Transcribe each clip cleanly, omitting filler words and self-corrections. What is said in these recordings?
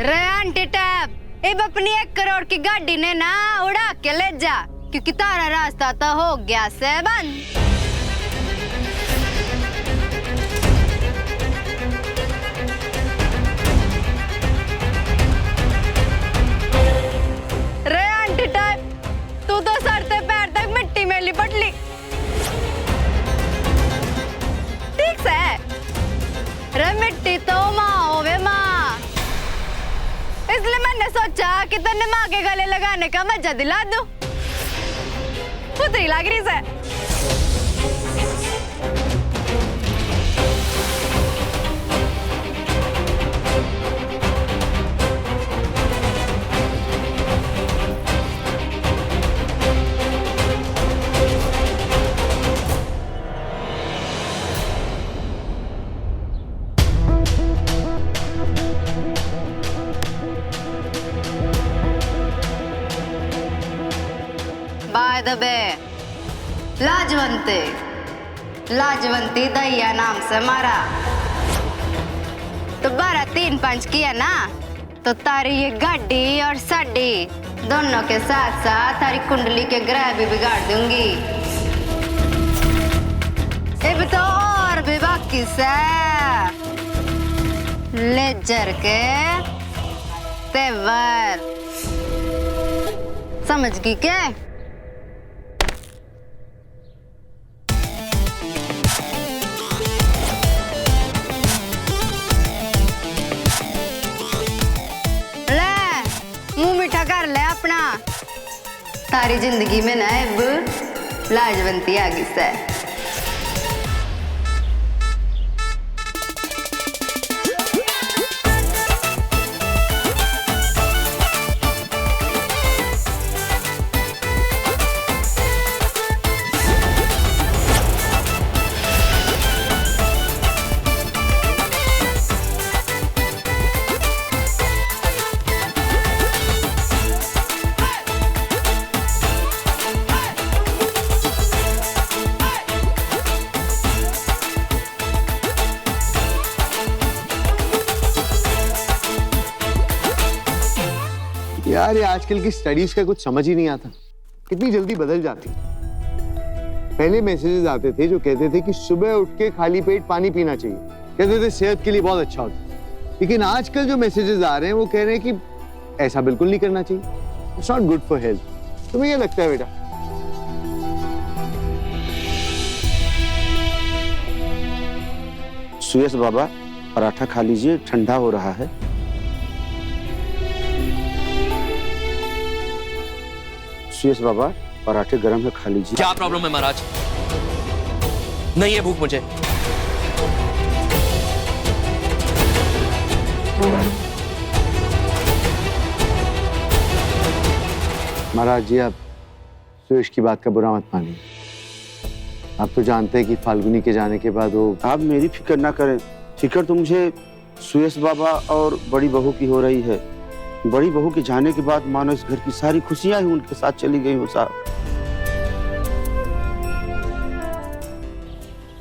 रे aunty tap अब अपनी 1 करोड़ की गाड़ी ने ना उड़ा के ले जा, क्योंकि तारा रास्ता तो हो गया से बंद। रे आंटी टैप तू तो सर से पैर तक मिट्टी में लिपट ली। ठीक से रे मिट्टी तो माँ होवे माँ, इसलिए मैंने सोचा कि तेने माँ के गले लगाने का मजा दिला दूं। पुतरी लग रही से। बाय द वे, लाजवंती दैया नाम से मारा तो 12-3-5 किया ना, तो तारी ये गाड़ी और साड़ी दोनों के साथ साथ तारी कुंडली के ग्रह भी बिगाड़ दूंगी। अब तो और भी बाकी से लेजर के तेवर समझ गई क्या? कर ले अपना, तारी जिंदगी में ना अब लाजवंती आ गई से। यार ये आजकल की स्टडीज का कुछ समझ ही नहीं आता, कितनी जल्दी बदल जाती। पहले मैसेजेस आते थे जो कहते थे कि सुबह उठ के खाली पेट पानी पीना चाहिए, कहते थे सेहत के लिए बहुत अच्छा होता है। लेकिन आजकल जो मैसेजेस आ रहे हैं वो कह रहे हैं कि ऐसा बिल्कुल नहीं करना चाहिए, it's not good for health. तुम्हें ये लगता है बेटा? सुयश बाबा पराठा खा लीजिए, ठंडा हो रहा है। सुयश बाबा पराठे गरम है, खा लीजिए। क्या प्रॉब्लम है महाराज? नहीं है भूख मुझे। महाराज जी आप सुयश की बात का बुरा मत मानिए। आप तो जानते हैं कि फाल्गुनी के जाने के बाद वो। आप मेरी फिक्र ना करें, फिक्र तो मुझे सुयश बाबा और बड़ी बहू की हो रही है। बड़ी बहू के जाने के बाद मानो इस घर की सारी खुशियां ही उनके साथ चली गई हो साहब।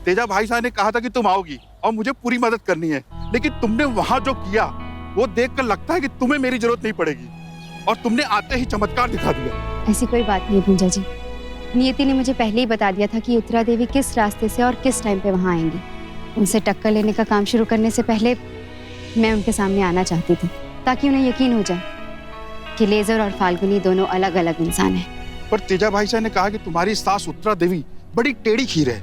तेजा भाई साहब ने कहा था कि तुम आओगी और मुझे पूरी मदद करनी है, लेकिन तुमने वहां जो किया वो देखकर लगता है कि तुम्हें मेरी जरूरत नहीं पड़ेगी, और तुमने आते ही चमत्कार दिखा दिया। ऐसी कोई बात नहीं पूजा जी, नियति ने मुझे पहले ही बता दिया था कि उत्तरा देवी किस रास्ते से और किस टाइम पे वहां आएंगी। उनसे टक्कर लेने का काम शुरू करने से पहले मैं उनके सामने आना चाहती थी, ताकि उन्हें यकीन हो जाए कि लेजर और फाल्गुनी दोनों अलग अलग इंसान हैं। पर तेजा भाई साहब ने कहा कि तुम्हारी सास उत्तरा देवी बड़ी टेढ़ी खीर है,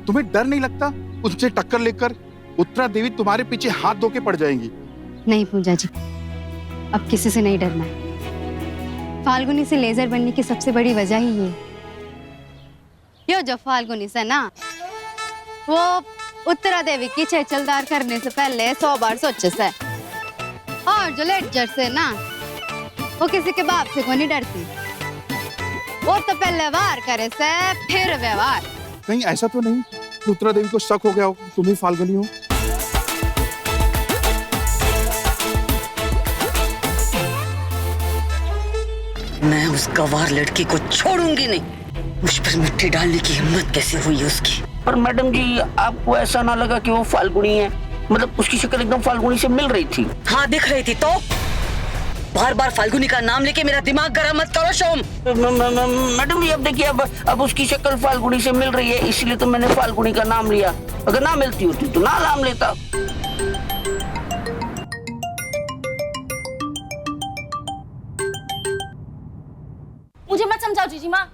तुम्हें डर नहीं लगता उनसे टक्कर लेकर उत्तरा देवी तुम्हारे पीछे हाथ धो के पड़ जाएंगी? नहीं पूजा जी, अब किसी से नहीं डरना है। फाल्गुनी से लेजर बनने की सबसे बड़ी वजह ही ये। यो जो फाल्गुनी से ना, वो उत्तरा देवी की छेछलदार करने से पहले 100 बार सोचे से, और जो लेजर से ना, वो किसी के बाप से को नहीं डरती। वो तो पहले वार करे से फिर व्यवहार। कहीं ऐसा तो नहीं कि उत्तरा देवी को शक हो गया हो तुम ही फाल्गुनी हो? मैं उस गवार लड़की को छोड़ूंगी नहीं। मुझ पर मिट्टी डालने की हिम्मत कैसे हुई उसकी? पर मैडम जी, आपको ऐसा ना लगा कि वो फाल्गुनी है? मतलब उसकी शक्ल एकदम फाल्गुनी से मिल रही थी। हाँ दिख रही थी, तो बार बार फाल्गुनी का नाम लेके मेरा दिमाग गर्म मत करो सोम। मैडम जी अब देखिए, अब उसकी शक्ल फाल्गुनी से मिल रही है, इसलिए तो मैंने फाल्गुनी का नाम लिया। अगर ना मिलती होती तो ना नाम लेता। मुझे मत समझाओ जीजी माँ।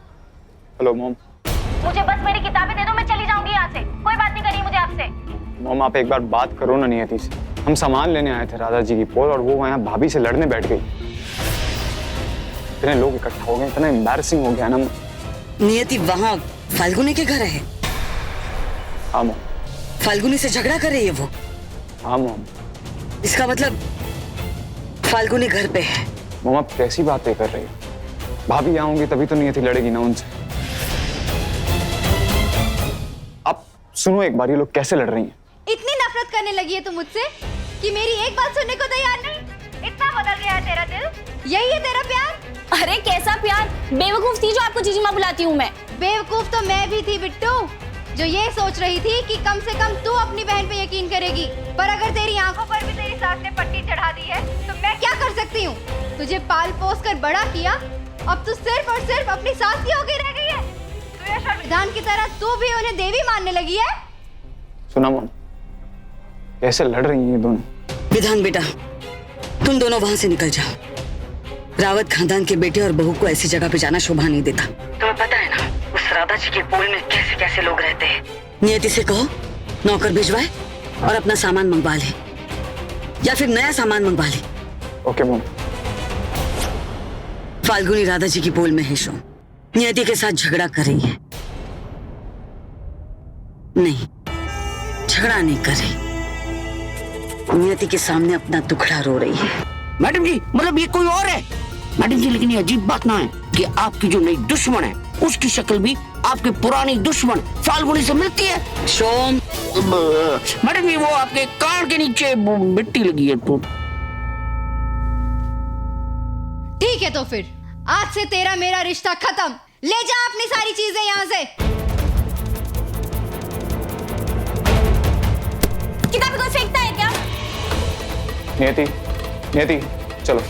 Hello mom. मुझे बस मेरी किताबें दे दो, मैं चली जाऊंगी यहाँ से। कोई बात नहीं करनी मुझे आपसे। मॉम आप एक बार बात करो ना नियति से। हम सामान लेने आए थे राधा जी की पोल और वो वहाँ भाभी से लड़ने बैठ गई। इतने लोग इकट्ठा हो गए, इतना एम्बैरसिंग हो गया ना। नियति वहाँ फाल्गुनी के घर है? हाँ मॉम। फाल्गुनी से झगड़ा कर रही है वो? हाँ मॉम। इसका मतलब फाल्गुनी घर पे है? मॉम आप कैसी बातें कर रही हो? भाभी आऊंगी तभी तो नियति लड़ेगी ना उनसे। आप सुनो एक बार, ये लोग कैसे लड़ रही हैं। इतनी नफरत करने लगी है तू मुझसे कि मेरी एक बात सुनने को तैयार नहीं। इतना बदल गया है तेरा दिल? यही है तेरा प्यार? अरे कैसा प्यार, बेवकूफ थी जो आपको जीजी माँ बुलाती हूँ मैं। बेवकूफ तो मैं भी थी बिट्टू, जो ये सोच रही थी कि कम से कम तू अपनी बहन पे यकीन करेगी। पर अगर तेरी आंखों पर भी तेरी सास ने पट्टी चढ़ा दी है तो मैं क्या कर सकती हूँ? तुझे पाल पोस कर बड़ा किया, अब तू सिर्फ और सिर्फ अपनी सास की होके रह गई है। तू ये विधान की तरह तू भी उन्हें देवी मानने लगी है। सुना मॉम, कैसे लड़ रही हैं ये दोनों। विधान बेटा, तुम दोनों वहां से निकल जाओ। रावत खानदान के बेटे और बहू को ऐसी जगह पे जाना शोभा नहीं देता। तुम्हें पता है ना उस राधा जी के पोल में कैसे कैसे लोग रहते हैं। नियति से कहो नौकर भिजवाए और अपना सामान मंगवा ले, या फिर नया सामान मंगवा ले। Okay mom. फाल्गुनी राधा जी की पोल में है शो, नियति के साथ झगड़ा कर रही है। नहीं, झगड़ा नहीं कर रही, नियति के सामने अपना दुखड़ा रो रही है। मैडम जी मतलब ये कोई और है? मैडम जी लेकिन ये अजीब बात ना है कि आपकी जो नई दुश्मन है उसकी शक्ल भी आपके पुरानी दुश्मन फाल्गुनी से मिलती है। शोम मैडम जी वो आपके कान के नीचे मिट्टी लगी है तो। ठीक है तो फिर आज से तेरा मेरा रिश्ता खत्म। ले जा अपनी सारी चीजें यहाँ से। किताबें कोई फेंकता है क्या? नियति, नियति चलो।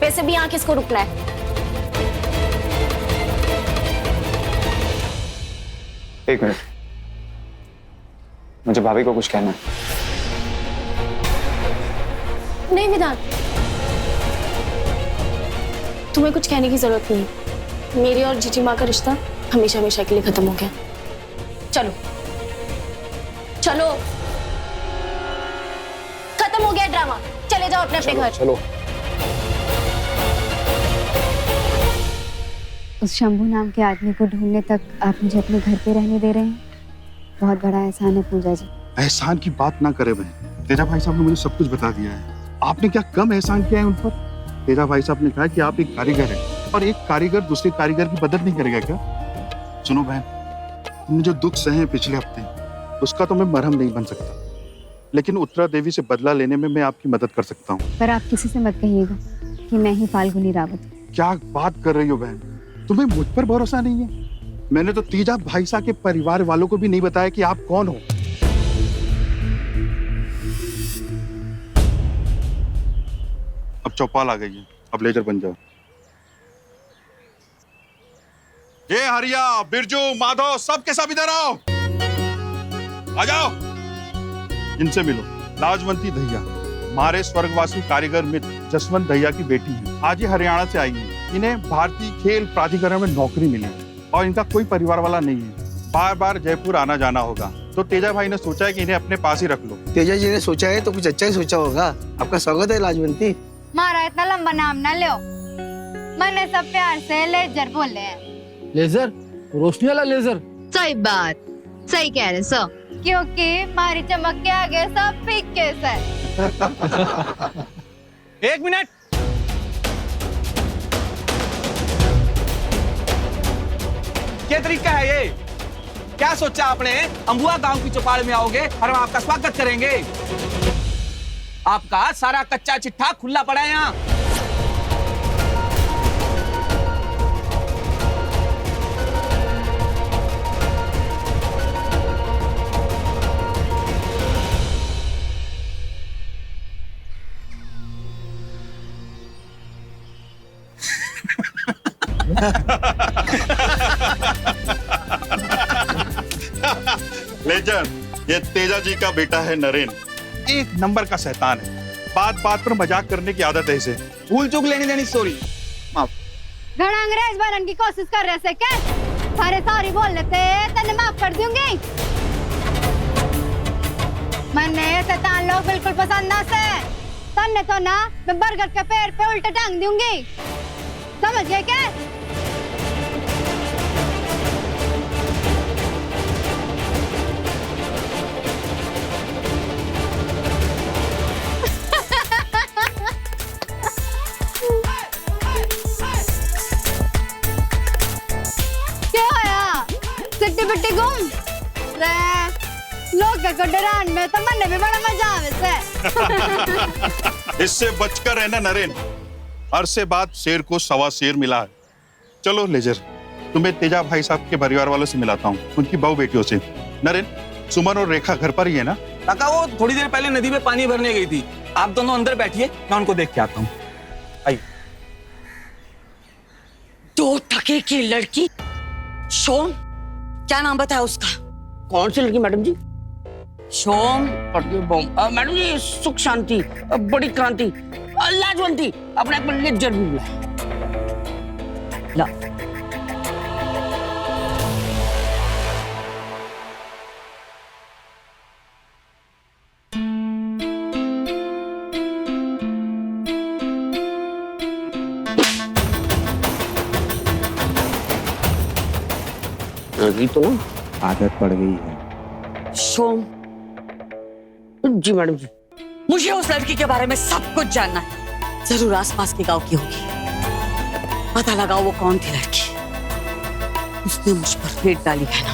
वैसे भी यहाँ किसको रुकना है? एक मिनट, मुझे भाभी को कुछ कहना है। नहीं विधान, तुम्हें कुछ कहने की जरूरत नहीं। मेरी और जीजी माँ का रिश्ता हमेशा हमेशा के लिए खत्म हो गया। चलो चलो, खत्म हो गया ड्रामा। चले जाओ अपने अपने घर। चलो। उस शंभू नाम के आदमी को ढूंढने तक आप मुझे अपने घर पे रहने दे रहे हैं। बहुत बड़ा एहसान है पूजा जी। एहसान की बात ना करे बहन। तेजा भाई साहब ने मुझे सब कुछ बता दिया है। आपने क्या कम एहसान किया है उन पर? तेजा भाई साहब ने कहा कि आप एक कारीगर हैं और एक कारीगर दूसरे कारीगर की मदद नहीं करेगा क्या? सुनो बहन, तुमने जो दुख सहे पिछले हफ्ते उसका तो मैं मरहम नहीं बन सकता, लेकिन उत्तरा देवी से बदला लेने में मैं आपकी मदद कर सकता हूँ। पर आप किसी से मत कहिएगा कि मैं ही फाल्गुनी रावत। क्या बात कर रही हो बहन? तुम्हें मुझ पर भरोसा नहीं है? मैंने तो तीजा भाई साहब के परिवार वालों को भी नहीं बताया कि आप कौन हो। अब चौपाल आ गई है, अब लेजर बन जाओ। ये हरिया, बिरजू, माधव सबके सब इधर आओ। आ जाओ, इनसे मिलो। लाजवंती दहिया हमारे स्वर्गवासी कारीगर मित्र जसवंत दहिया की बेटी है। आज ये हरियाणा से आई है। इन्हें भारतीय खेल प्राधिकरण में नौकरी मिली है और इनका कोई परिवार वाला नहीं है। बार बार जयपुर आना जाना होगा, तो तेजा भाई ने सोचा है कि इन्हें अपने पास ही रख लो। तेजा जी ने सोचा है तो कुछ अच्छा ही सोचा होगा। आपका स्वागत है लाजवंती। मारा इतना लंबा नाम ना लो, मैंने सब प्यार से लेजर बोले हैं। लेजर? रोशनी वाला लेजर? सही बात, सही कह रहे सो, क्योंकि मारी चमक के आगे सब फीके से। एक मिनट, क्या तरीका है ये? क्या सोचा आपने? अंबुआ गांव की चौपाल में आओगे और हम आपका स्वागत करेंगे? आपका सारा कच्चा चिट्ठा खुला पड़ा है यहाँ। लेजर, ये तेजा जी का बेटा है नरेन, एक नंबर का शैतान है। बात बात पर मजाक करने की आदत है इसे। भूल चूक लेनी देनी सॉरी, माफ। घड़ा अंग्रेज बनने की कोशिश कर रहे से क्या? सारे सॉरी बोल लेते तने माफ कर दूंगी। मैंने शैतान लोग बिल्कुल पसंद ना से। तन्ने तो ना मैं बर्गर के पेड़ पे उल्टे टांग दूंगी, समझ गए क्या? क्या होया? सिट्टी बिट्टी गुम रे लोग को डरान में तो मन्ने भी बड़ा मजा आवे से। इससे बचकर रहना नरेन, अरसे बाद शेर को सवा शेर मिला है। चलो लेजर, तुम्हें तेजा भाई साहब के परिवार वालों से मिलाता हूँ, उनकी बहू बेटियों से। नरेन, सुमन और रेखा घर पर ही है ना? काका वो थोड़ी देर पहले नदी में पानी भरने गई थी। आप दोनों अंदर बैठिए, मैं उनको देख के आता हूँ। आइए। 2 टके की लड़की शोम, क्या नाम बताया उसका? कौन सी लड़की मैडम जी? शोम। मैडम जी सुख शांति, बड़ी क्रांति, लाजवंती, अपने आप में लेजर भी बुलाए। ला लड़की तो ना आदत पड़ गई है। शोम, जी मैडम जी। मुझे उस लड़की के बारे में सब कुछ जानना है। जरूर आसपास के गांव की होगी। पता लगाओ वो कौन थी लड़की। उसने मुझ पर फेंक डाली है ना,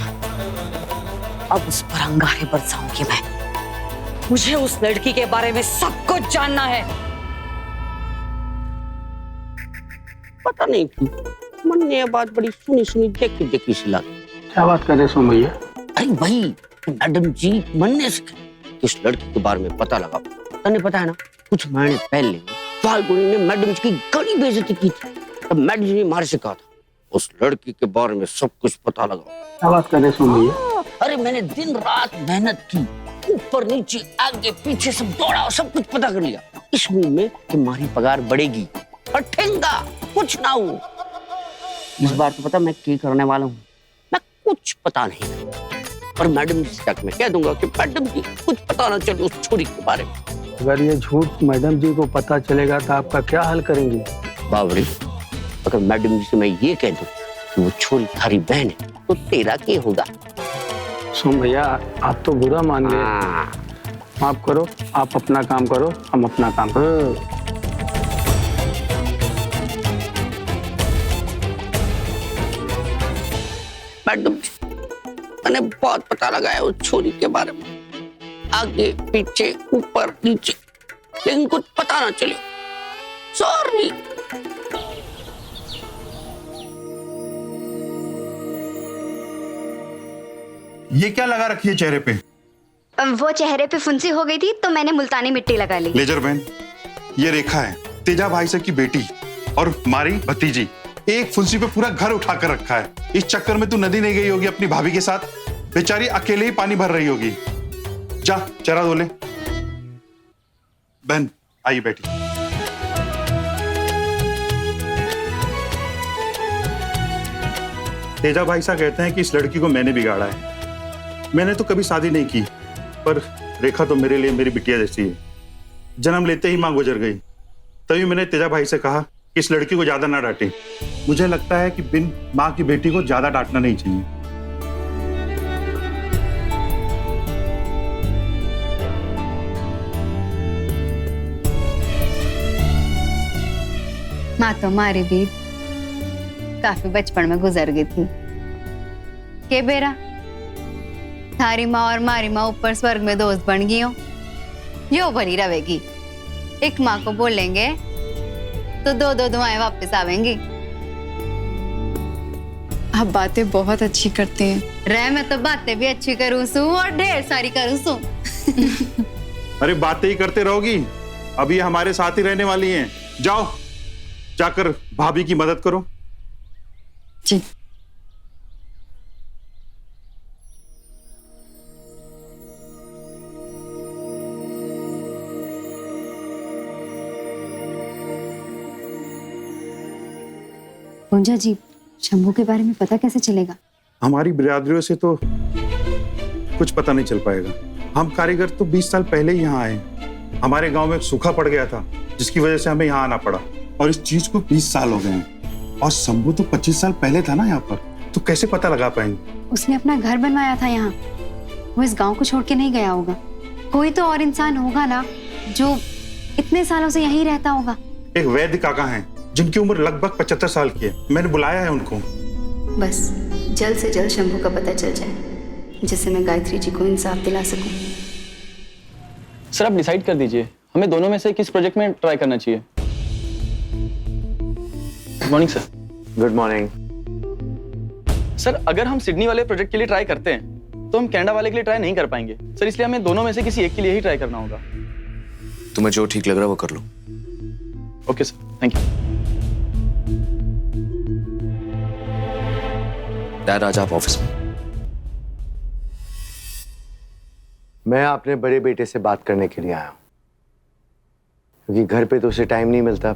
अब उस पर अंगारे बरसाऊंगी मैं। मुझे उस लड़की के बारे में सब कुछ जानना है। पता नहीं क्यों मन ने ये बात बड़ी सुनी सुनी देखी देखी सी लगी। क्या बात कर रहे सोम भैया? अरे भाई मैडम जी मनने से इस लड़की के बारे में पता लगा। तने पता है ना, कुछ महीने पहले फाल्गुनी ने मैडम जी की बड़ी बेइज्जती की थी। तब मैडम जी ने मारे से कहा था उस लड़की के बारे में सब कुछ पता लगाओ। क्या बात कर रहे सोम भैया? अरे मैंने दिन रात मेहनत की, ऊपर नीचे आगे पीछे सब दौड़ा और सब कुछ पता कर लिया। इस उम्मीद में कि तुम्हारी पगार बढ़ेगी और ठेंगा कुछ ना हो। इस बार तो पता मैं क्या करने वाला हूँ, मैं कुछ पता नहीं और मैडम जी तक मैं कह दूंगा कि मैडम जी कुछ पता ना चले उस छोरी के बारे में। अगर ये झूठ मैडम जी को पता चलेगा तो आपका क्या हाल करेंगे? बावरी, अगर मैडम जी से मैं ये कह दूं कि वो छोरी तुम्हारी बहन है तो तेरा क्या होगा? सोम भैया आप तो बुरा मान गए। माफ करो, आप अपना काम करो, हम अपना काम करो। मैडम जी मैंने बहुत पता लगाया उस छोरी के बारे में, आगे पीछे ऊपर नीचे, लेकिन कुछ पता ना चले। सॉरी। ये क्या लगा रखी है चेहरे पे? वो चेहरे पे फुंसी हो गई थी तो मैंने मुल्तानी मिट्टी लगा ली। लेजर बहन, ये रेखा है तेजा भाई साहब की बेटी और हमारी भतीजी। एक फुंसी पे पूरा घर उठा कर रखा है। इस चक्कर में तू नदी नहीं गई होगी अपनी भाभी के साथ, बेचारी अकेले ही पानी भर रही होगी। जा चरा धो ले। बहन आइए बैठी। तेजा भाई साहब कहते हैं कि इस लड़की को मैंने बिगाड़ा है। मैंने तो कभी शादी नहीं की, पर रेखा तो मेरे लिए मेरी बिटिया जैसी है। जन्म लेते ही मां गुजर गई। तभी मैंने तेजा भाई से कहा कि इस लड़की को ज्यादा ना डांटे। मुझे लगता है कि बिन मां की बेटी को ज्यादा डांटना नहीं चाहिए। माँ तो हमारी भी काफी बचपन में गुजर गई थी। के बेरा थारी माँ और मारी माँ ऊपर स्वर्ग में दोस्त बन गई हो, यो भली रहेगी। एक माँ को बोलेंगे तो दो दो दुआएं वापस आवेंगी। आप बातें बहुत अच्छी करते हैं। रह मैं तो बातें भी अच्छी करूँ सू और ढेर सारी करूँ सू। अरे बातें ही करते रहोगी, अभी हमारे साथ ही रहने वाली हैं। जाओ जाकर भाभी की मदद करो। जी। पूंजा जी, शंभू के बारे में पता कैसे चलेगा? हमारी बिरादरियों से तो कुछ पता नहीं चल पाएगा। हम कारीगर तो 20 साल पहले ही यहाँ आए। हमारे गांव में एक सूखा पड़ गया था जिसकी वजह से हमें यहाँ आना पड़ा और इस चीज को 20 साल हो गए हैं। और शंभू तो 25 साल पहले था ना यहाँ पर, तो कैसे पता लगा पाएंगे? उसने अपना घर बनवाया था यहाँ, वो इस गांव को छोड़ के नहीं गया होगा। कोई तो और इंसान होगा ना जो इतने सालों से यहीं रहता होगा। एक वैद्य काका हैं जिनकी उम्र लगभग 75 साल की है। मैंने बुलाया है उनको। बस जल्द से जल्द शंभू का पता चल जाए, जिससे मैं गायत्री जी को इंसाफ दिला सकूं। सर आप डिसाइड कर दीजिए, हमें दोनों में से किस प्रोजेक्ट में ट्राई करना चाहिए। Good morning sir. Good morning. Sir अगर हम सिडनी वाले प्रोजेक्ट के लिए ट्राई करते हैं तो हम कनाडा वाले के लिए ट्राई नहीं कर पाएंगे सर, इसलिए हमें दोनों में से किसी एक के लिए ही ट्राई करना होगा। तुम्हें जो ठीक लग रहा है वो कर लो। Okay sir, thank you. Dad आज आप ऑफिस में। मैं अपने बड़े बेटे से बात करने के लिए आया हूं, क्योंकि घर पे तो उसे टाइम नहीं मिलता,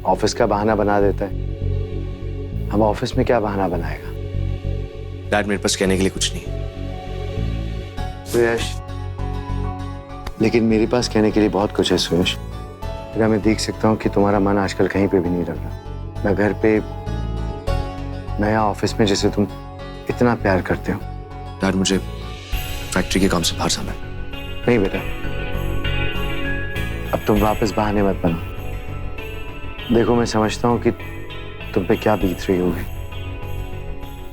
ऑफिस का बहाना बना देता है। अब ऑफिस में क्या बहाना बनाएगा? डैड मेरे पास कहने के लिए कुछ नहीं है। सुयश, लेकिन मेरे पास कहने के लिए बहुत कुछ है सुयश। अगर मैं देख सकता हूँ कि तुम्हारा मन आजकल कहीं पे भी नहीं लग रहा, मैं घर पे नया ऑफिस में जिसे तुम इतना प्यार करते हो। डैड मुझे फैक्ट्री के काम से बाहर जाना है। नहीं बेटा, अब तुम वापस बहाने मत बनो। देखो मैं समझता हूँ कि तुम पे क्या बीत रही होगी,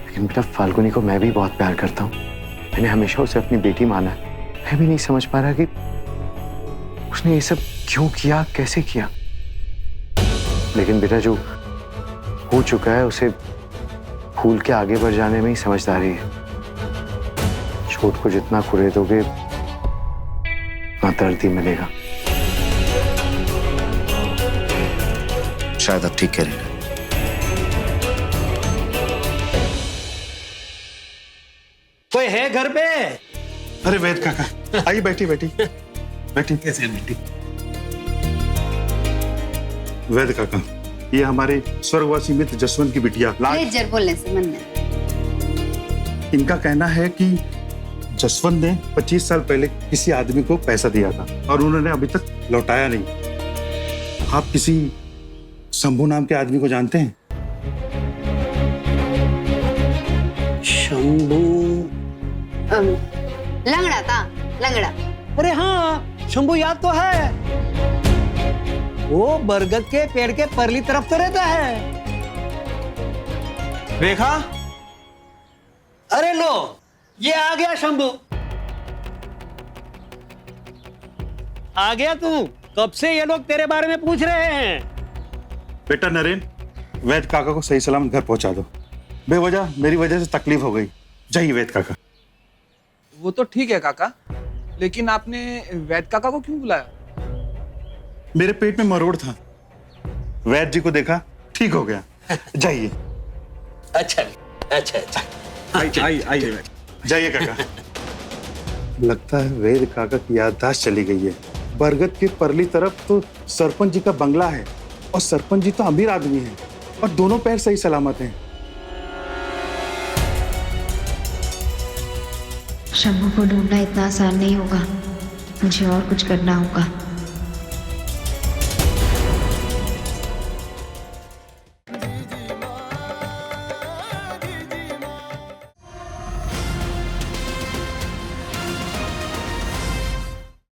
लेकिन बेटा फाल्गुनी को मैं भी बहुत प्यार करता हूँ। मैंने हमेशा उसे अपनी बेटी माना है। मैं भी नहीं समझ पा रहा कि उसने ये सब क्यों किया, कैसे किया। लेकिन बेटा जो हो चुका है उसे भूल के आगे बढ़ जाने में ही समझदारी है। चोट को जितना कुरेदोगे उतना दर्द ही मिलेगा। शायद आप ठीक कह रहे हैं। कोई है घर पे? अरे वैद काका, आइए बैठी बैठी बैठी। कैसे बेटी? वैद काका, ये हमारे स्वर्गवासी मित्र जसवंत की बिटिया लाल। जर बोलने से मन नहीं। इनका कहना है कि जसवंत ने 25 साल पहले किसी आदमी को पैसा दिया था और उन्होंने अभी तक लौटाया नहीं। आप किसी शंभू नाम के आदमी को जानते हैं? शंभू? लंगड़ा था, लंगड़ा। अरे हाँ, शंभू याद तो है। वो बरगद के पेड़ के परली तरफ तो रहता है। रेखा, अरे लो, ये आ गया शंभू। आ गया तू? कब से ये लोग तेरे बारे में पूछ रहे हैं? बेटा नरेन, वैद काका को सही सलामत घर पहुंचा दो। बेवजह मेरी वजह से तकलीफ हो गई। जाइए वैद काका। वो तो ठीक है काका, लेकिन आपने वैद काका को क्यों बुलाया? मेरे पेट में मरोड़ था, वैद जी को देखा, ठीक हो गया। जाइए। अच्छा अच्छा अच्छा, आइए जाइए काका। लगता है वैद काका की याददाश्त चली गई है। बरगद के परली तरफ तो सरपंच जी का बंगला है और सरपंच जी तो अमीर आदमी है और दोनों पैर सही सलामत हैं। शंभू को ढूंढना इतना आसान नहीं होगा, मुझे और कुछ करना होगा।